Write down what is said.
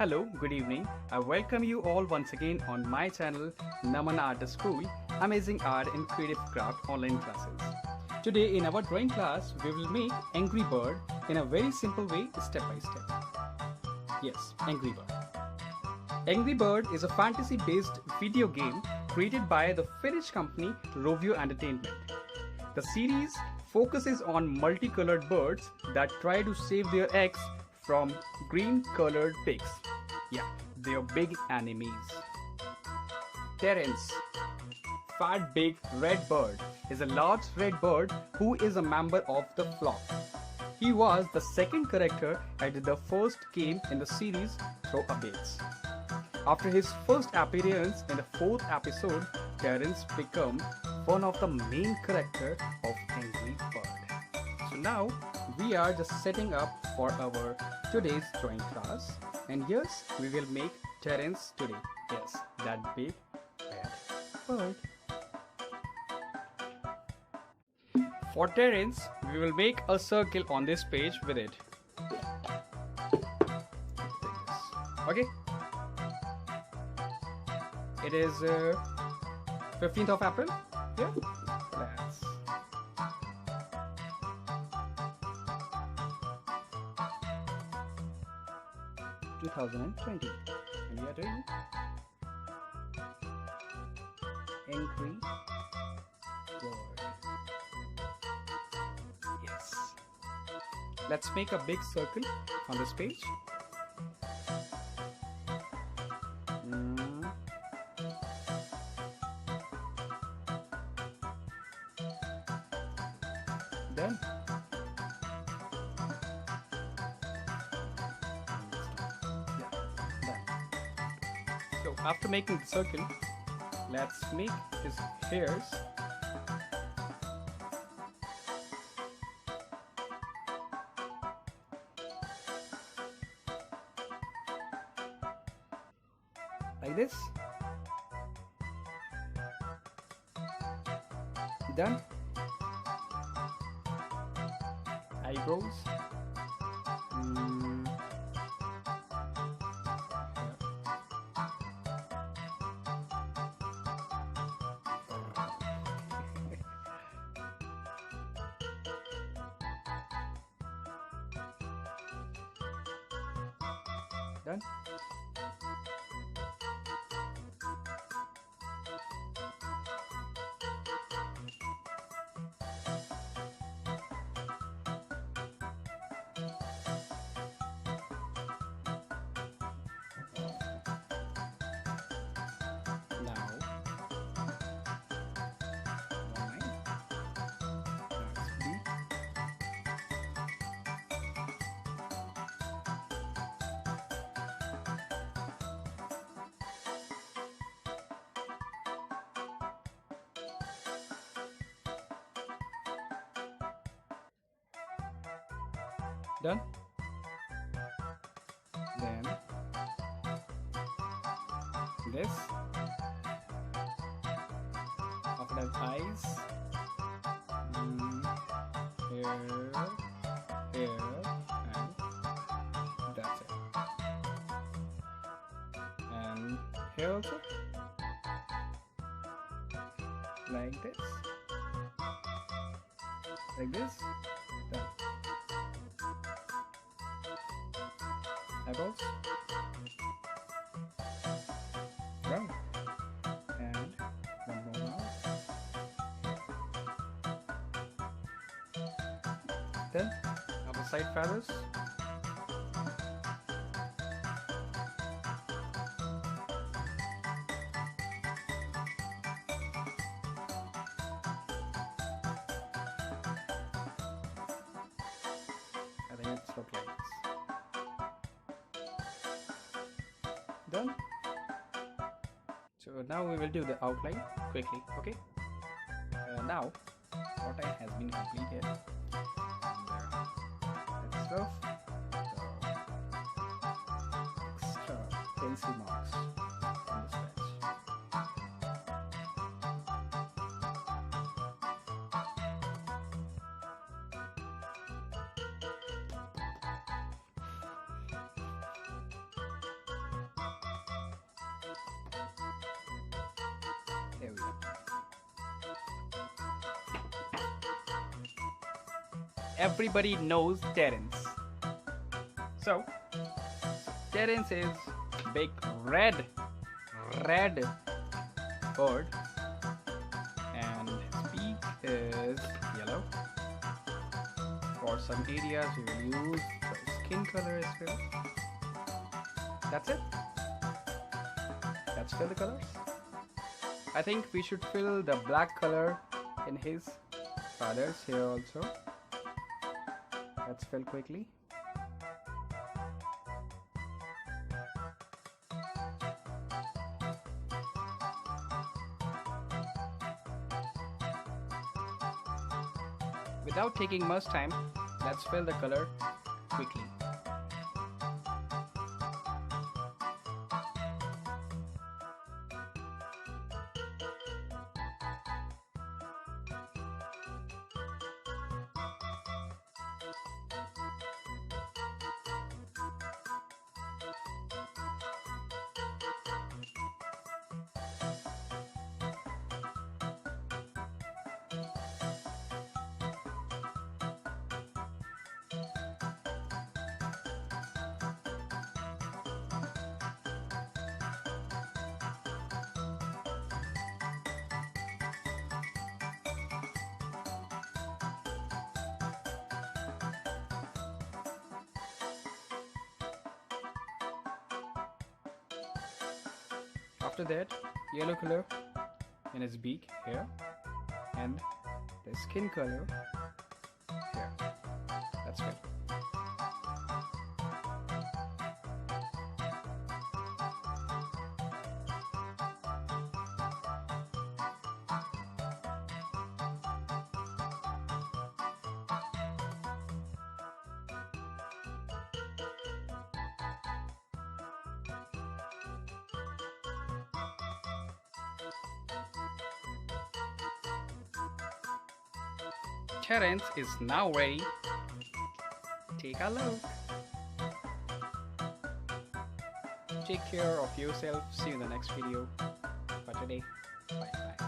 Hello, good evening. I welcome you all once again on my channel Naman Art School, Amazing Art and Creative Craft online classes. Today in our drawing class, we will make Angry Bird in a very simple way, step by step. Yes, Angry Bird. Angry Bird is a fantasy-based video game created by the Finnish company Rovio Entertainment. The series focuses on multicolored birds that try to save their eggs from green-colored pigs. Yeah, they are big enemies. Terence, fat big red bird, is a large red bird who is a member of the flock. He was the second character at the first game in the series Throw a Baits. After his first appearance in the fourth episode, Terence became one of the main characters of Angry Bird. So now we are just setting up for our today's drawing class, and yes, we will make Terence today. Yes, that big red bird. For Terence, we will make a circle on this page with it. Okay. It is 15th of April. Yeah. Let's. (2020) and we are doing Angry Bird. Yes. Let's make a big circle on this page. Done. Yeah, done. So after making the circle, let's make his hairs. Like this. Done. Eyebrows. Done. Done. Then this. After that, eyes. Here, here, and that's it. And here also, like this, like this. Done. Eyeballs. Brown. And one more now. Then our side feathers. I think it's look like this. Done. So now we will do the outline quickly. Okay. Now outline has been completed. Let's rough the extra pencil marks on the sketch. everybody knows Terence. So, Terence is big red bird, and his beak is yellow. For some areas, we will use the skin color as well. That's it. Let's fill the colors. I think we should fill the black color in his feathers here also. Let's fill quickly. Without taking much time, let's fill the color quickly. After that, yellow color in his beak here, and the skin color here. That's good. Terence is now ready. Take a look. Take care of yourself. See you in the next video. For today, bye bye.